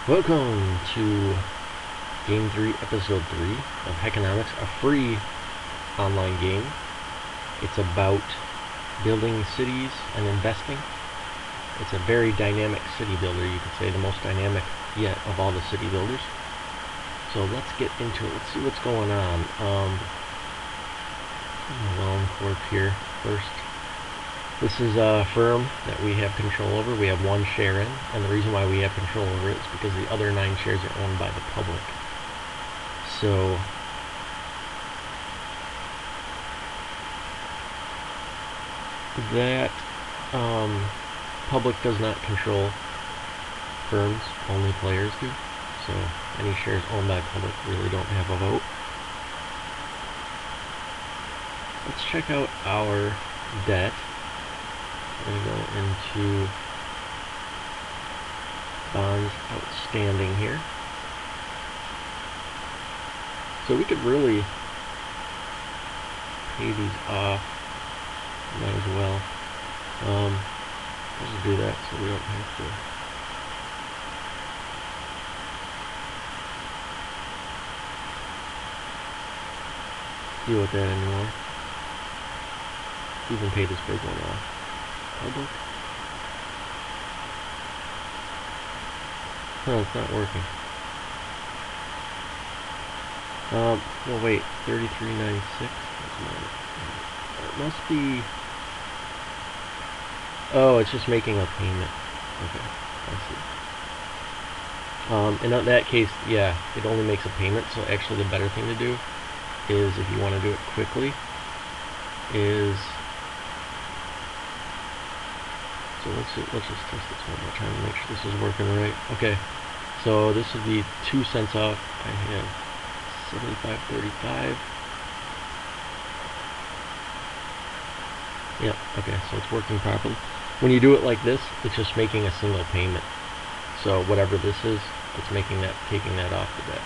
Welcome to Game 3, Episode 3 of Heconomics, a free online game. It's about building cities and investing. It's a very dynamic city builder, you could say, the most dynamic yet of all the city builders. So let's get into it. Let's see what's going on. Whelm Corp here first. This is a firm that we have control over. We have one share in, and the reason why we have control over it is because the other 9 shares are owned by the public. So that public does not control firms, only players do. So any shares owned by public really don't have a vote. Let's check out our debt. We're going to go into bonds outstanding here. So we could really pay these off. Might as well. Let's just do that so we don't have to deal with that anymore. Even pay this big one off. Public. Oh, it's not working. Well, wait, 33.96. It must be. Oh, it's just making a payment. Okay, I see. In that case, yeah, it only makes a payment. So actually, the better thing to do is, if you want to do it quickly, is. So let's just test this one more time to make sure this is working right. Okay, so this would be 2 cents off. I have 75.35. Yep. Okay, so it's working properly. When you do it like this, it's just making a single payment. So whatever this is, it's taking that off the debt.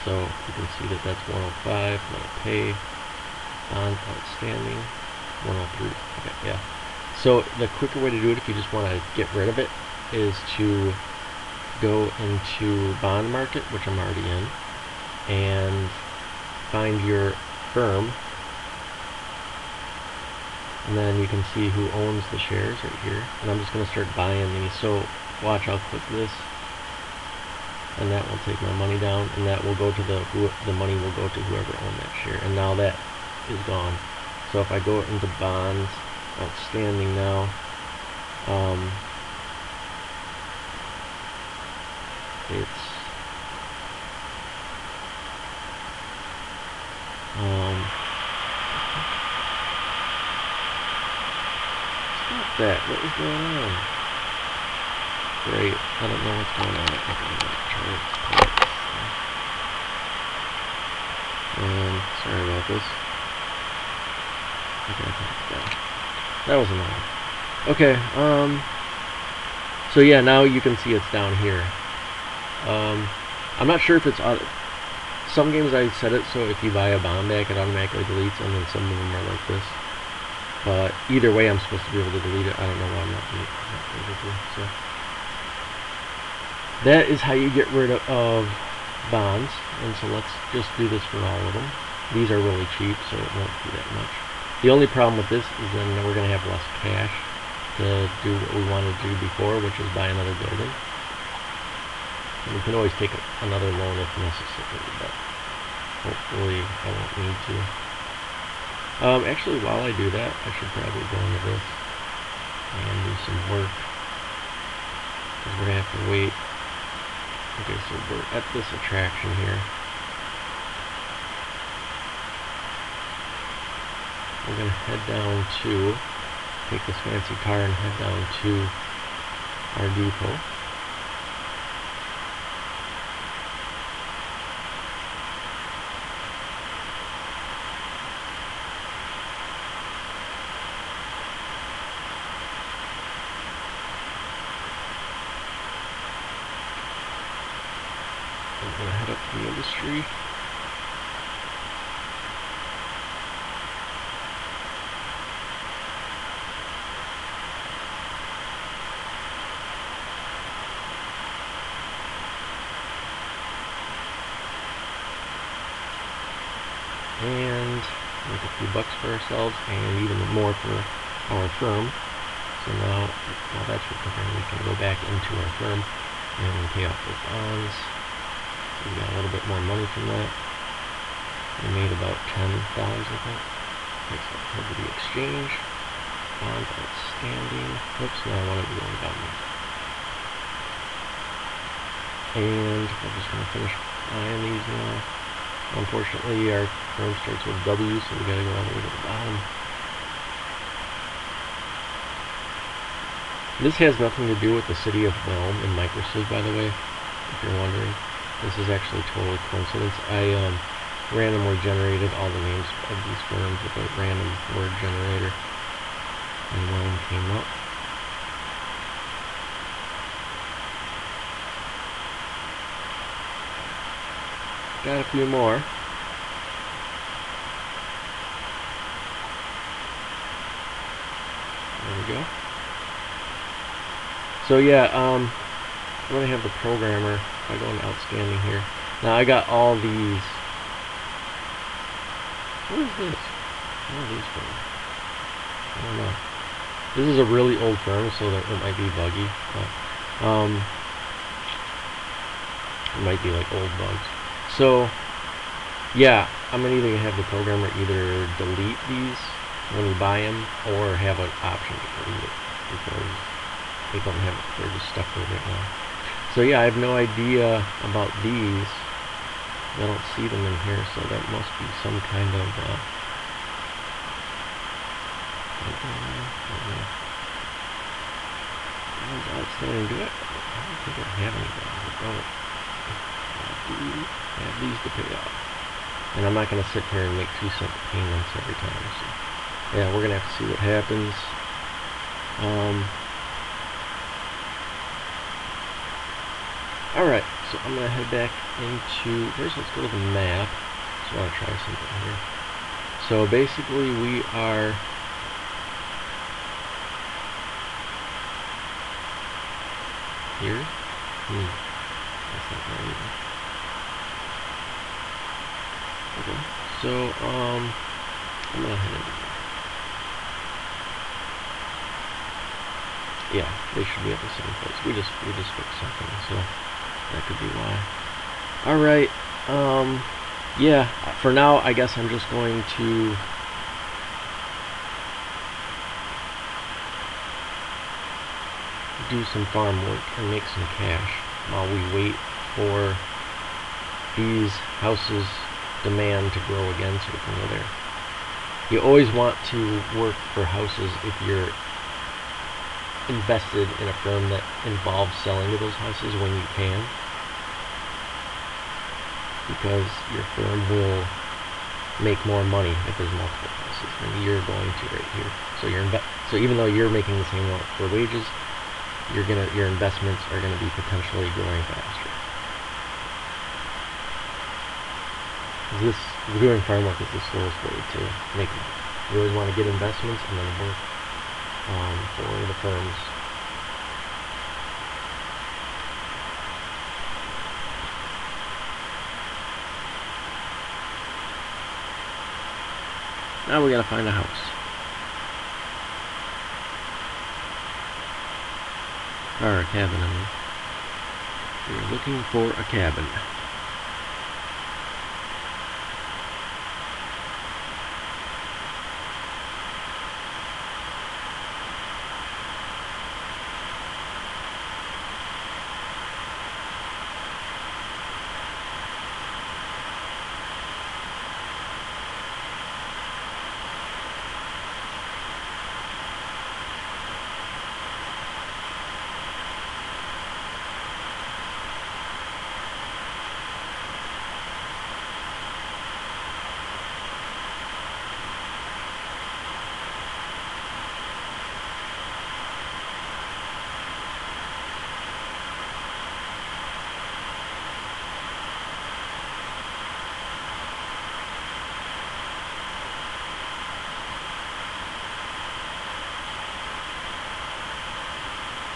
So you can see that that's 105. I'm gonna pay on outstanding 103. Okay, yeah. So the quicker way to do it, if you just want to get rid of it, is to go into bond market, which I'm already in, and find your firm, and then you can see who owns the shares right here. And I'm just going to start buying these. So watch, I'll click this, and that will take my money down, and that will go to the money will go to whoever owned that share. And now that is gone. So if I go into bonds outstanding now, it's stop that. What is going on? Great. I don't know what's going on. And sorry about this. Okay, I think it's done. That was annoying. Okay, so yeah, now you can see it's down here. I'm not sure if it's some games I set it so if you buy a bond back, it automatically deletes them, and some of them are like this. But either way, I'm supposed to be able to delete it. I don't know why I'm not able to. So that is how you get rid of bonds. And so let's just do this for all of them. These are really cheap, so it won't be that much. The only problem with this is then we're going to have less cash to do what we wanted to do before, which is buy another building. And we can always take another loan if necessary, but hopefully I won't need to. Actually, while I do that, I should probably go into this and do some work, because we're going to have to wait. Okay, so we're at this attraction here. We're going to head down to, take this fancy car and head down to our depot. I'm going to head up to the industry. and make a few bucks for ourselves and even more for our firm. So now, while that's recovering, we can go back into our firm and pay off those bonds. So we got a little bit more money from that. We made about $10, I think. Okay, so head to the exchange. Bonds outstanding. Oops, no, I wanted to go to bonds. And we're just going to finish buying these now. Unfortunately, our firm starts with W, so we got to go all the way to the bottom. This has nothing to do with the city of Whelm in Microsig, by the way, if you're wondering. This is actually total coincidence. I randomly generated all the names of these firms with a random word generator, and Whelm came up. Got a few more. There we go. So yeah, I'm gonna have the programmer. If I go into outstanding here, now I got all these. What is this? What are these from? I don't know. This is a really old firm, so that it might be buggy, but it might be like old bugs. So yeah, I'm gonna either have the programmer either delete these when you buy them, or have an option to delete it because they don't have it. They're just stuck with it now. So yeah, I have no idea about these. I don't see them in here, so that must be some kind of outstanding. Do it? I don't think I have any bonds. I do have these to pay off, and I'm not going to sit here and make 2-cent payments every time. So yeah, we're going to have to see what happens. Alright, so I'm going to head back into, first let's go to the map. Just want to try something here. So basically we are here. That's not right either. Okay, so I'm going to head into here. Yeah, they should be at the same place. We just fixed something, so that could be why. Alright, yeah, for now I guess I'm just going to do some farm work and make some cash while we wait for these houses' demand to grow again so we can go there. You always want to work for houses if you're invested in a firm that involves selling to those houses when you can, because your firm will make more money if there's multiple houses than you're going to right here. So even though you're making the same amount for wages, your investments are gonna be potentially growing faster. Doing farm work is the slowest way to make money. You always want to get investments and then work for the firms. Now we gotta find a house. Or a cabin, I mean. We're looking for a cabin.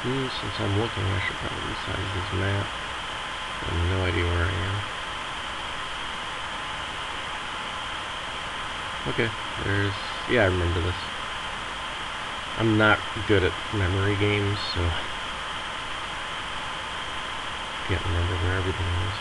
Since I'm looking, I should probably resize this map. I have no idea where I am. Okay, yeah, I remember this. I'm not good at memory games, so can't remember where everything is.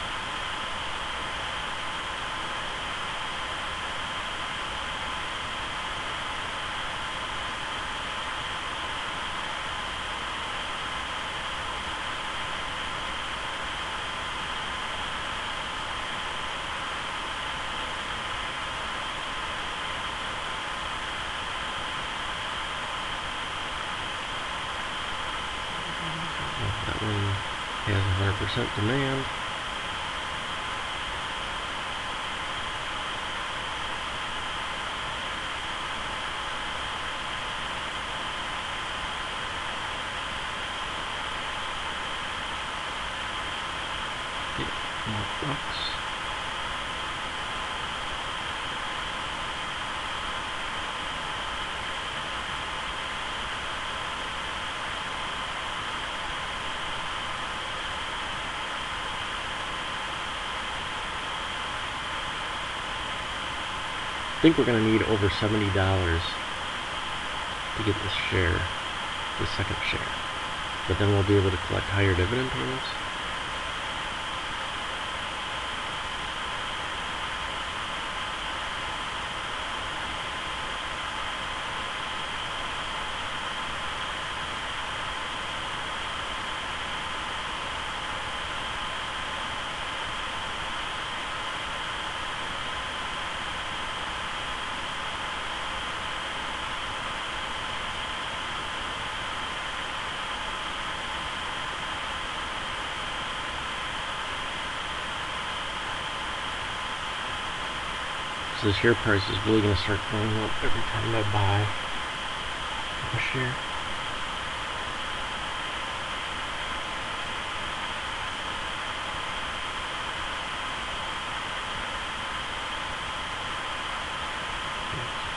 That one has 100% demand. Get more bucks. I think we're going to need over $70 to get this share, the second share. But then we'll be able to collect higher dividend payments. So the share price is really going to start going up every time I buy a share.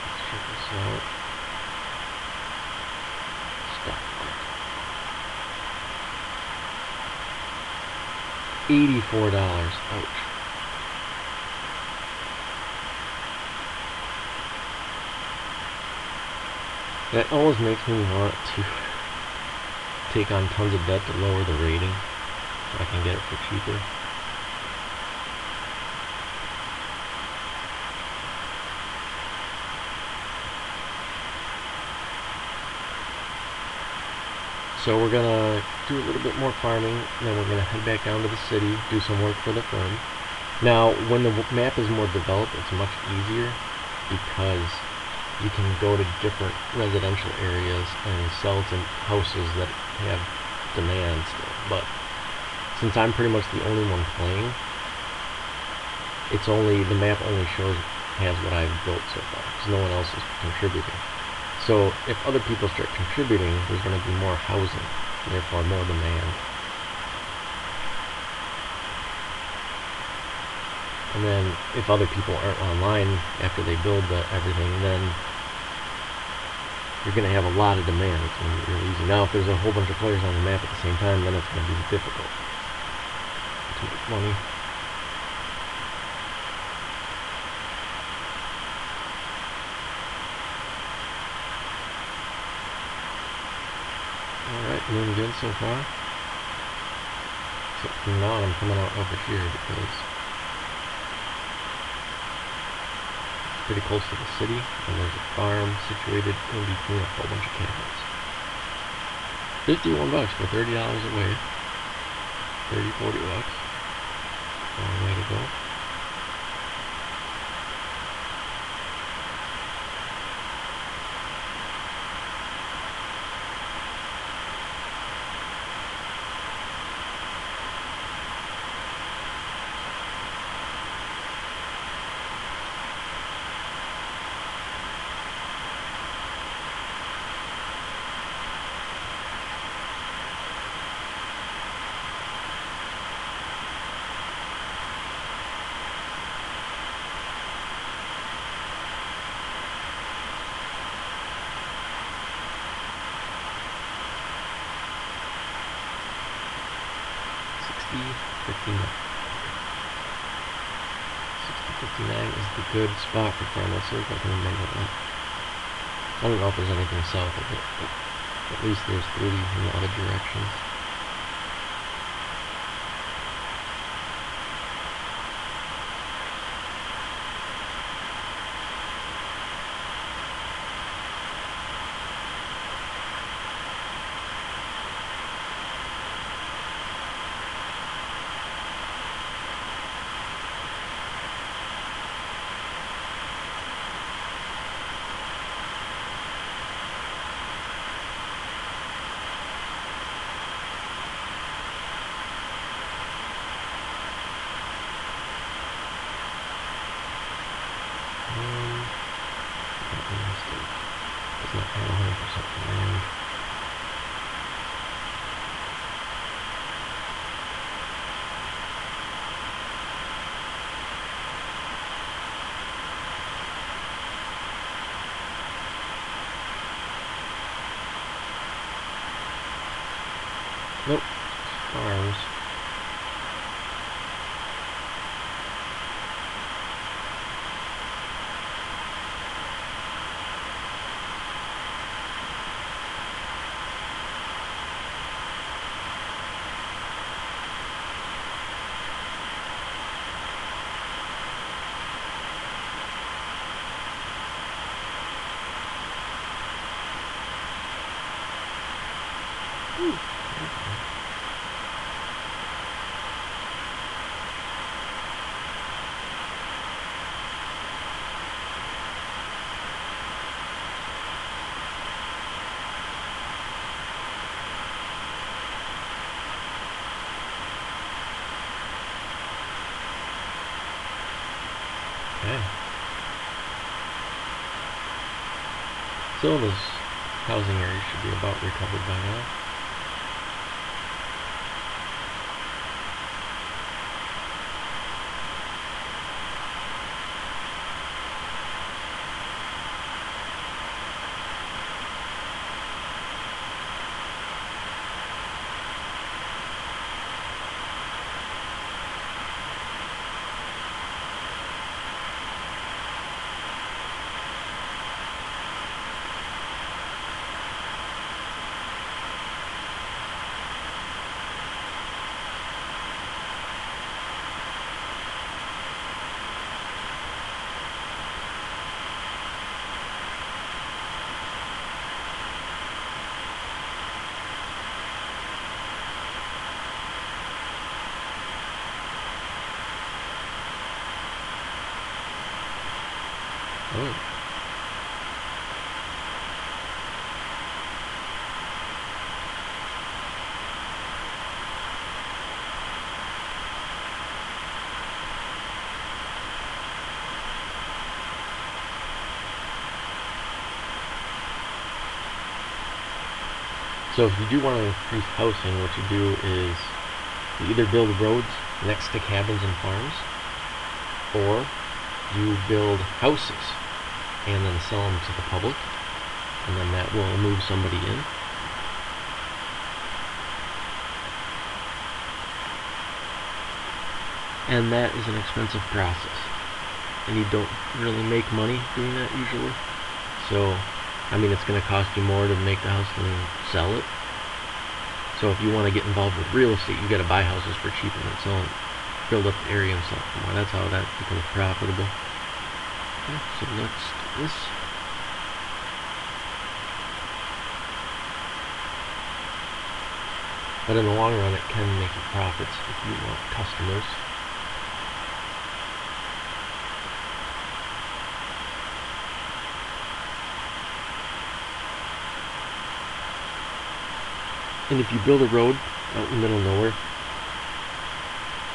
Let's check this out. Stock market. $84. Ouch. That always makes me want to take on tons of debt to lower the rating so I can get it for cheaper. So we're gonna do a little bit more farming, and then we're gonna head back down to the city, do some work for the firm. Now, when the map is more developed, it's much easier because you can go to different residential areas and sell to houses that have demand still. But since I'm pretty much the only one playing, the map only has what I've built so far, because no one else is contributing. So if other people start contributing, there's going to be more housing, and therefore more demand. And then if other people aren't online after they build everything, then you're going to have a lot of demand. It's going to be really easy. Now, if there's a whole bunch of players on the map at the same time, then it's going to be difficult to make money. Alright, doing good so far. Except for now I'm coming out over here because pretty close to the city, and there's a farm situated in between a whole bunch of cabins. $51 for $30 away. 40 bucks. Long way to go. $60, $59, $60. 59 is the good spot for farm. Let's see if I can remember that. I don't know if there's anything south of it, but at least there's 30 in the other directions. Does not have 100% land. Nope, farms. Okay. So those housing areas should be about recovered by now. Oh. So if you do want to increase housing, what you do is you either build roads next to cabins and farms, or you build houses and then sell them to the public, and then that will move somebody in. And that is an expensive process, and you don't really make money doing that usually. So, I mean, it's going to cost you more to make the house than sell it. So if you want to get involved with real estate, you got to buy houses for cheaper than selling, build up the area and sell it for more. That's how that becomes profitable. Okay, so let's do this. But in the long run, it can make you profits if you want customers. And if you build a road out in the middle of nowhere,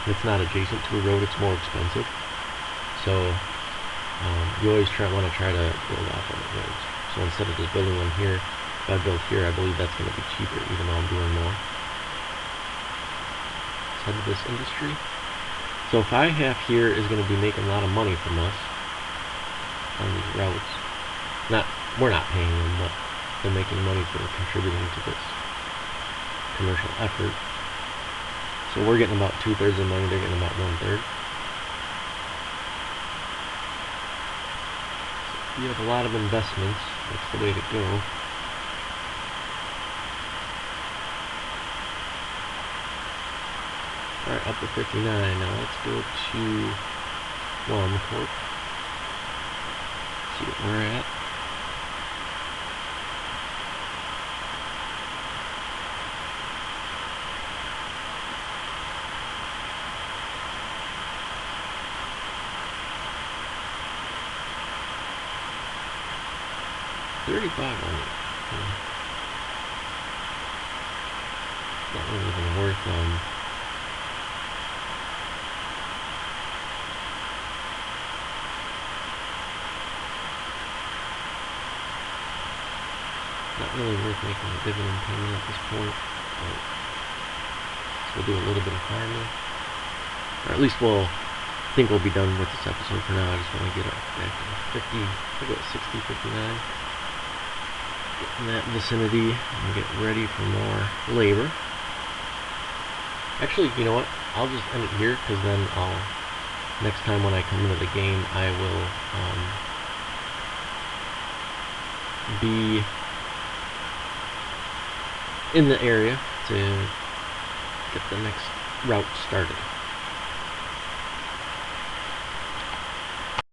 it's not adjacent to a road, it's more expensive. So you always want to try to build off of the roads. So instead of just building one here, if I build here, I believe that's going to be cheaper, even though I'm doing more. Let's head to this industry. So if I have here is going to be making a lot of money from us on these routes. We're not paying them, but they're making money for contributing to this commercial effort. So we're getting about 2/3 of the money, they're getting about 1/3. you have a lot of investments, that's the way to go. Alright, up to 59. Now let's go to Whelm Corp. See what we're at. $3,500. Not really even worth not really worth making a dividend payment at this point. But so we'll do a little bit of farming, or at least we'll think we'll be done with this episode for now. I just want to get back to 50. I think it was 60, 59. In that vicinity and get ready for more labor. Actually, you know what? I'll just end it here, because then next time when I come into the game, I will be in the area to get the next route started.